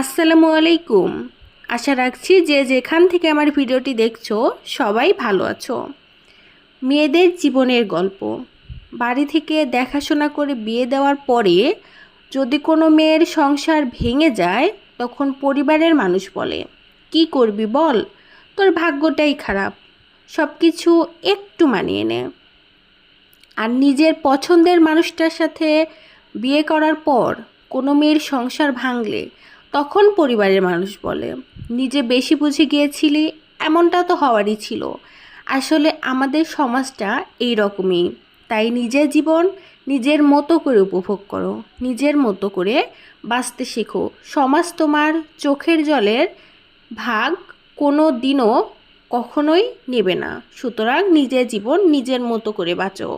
আসসালামু আলাইকুম। আশা রাখছি যে যেখান থেকে আমার ভিডিওটি দেখছো সবাই ভালো আছো। মেয়েদের জীবনের গল্প। বাড়ি থেকে দেখাশোনা করে বিয়ে দেওয়ার পরে যদি কোনো মেয়ের সংসার ভেঙে যায়, তখন পরিবারের মানুষ বলে, কি করবি বল, তোর ভাগ্যটাই খারাপ, সব কিছু একটু মানিয়ে নে। আর নিজের পছন্দের মানুষটার সাথে বিয়ে করার পর কোনো মেয়ের সংসার ভাঙলে তখন পরিবারের মানুষ বলে, নিজে বেশি বুঝে গিয়েছিলি, এমনটা তো হওয়ারই ছিল। আসলে আমাদের সমাজটা এই রকমই। তাই নিজের জীবন নিজের মতো করে উপভোগ করো, নিজের মতো করে বাঁচতে শেখো। সমাজ তোমার চোখের জলের ভাগ কোনো দিনও কখনোই নেবে না। সুতরাং নিজের জীবন নিজের মতো করে বাঁচো।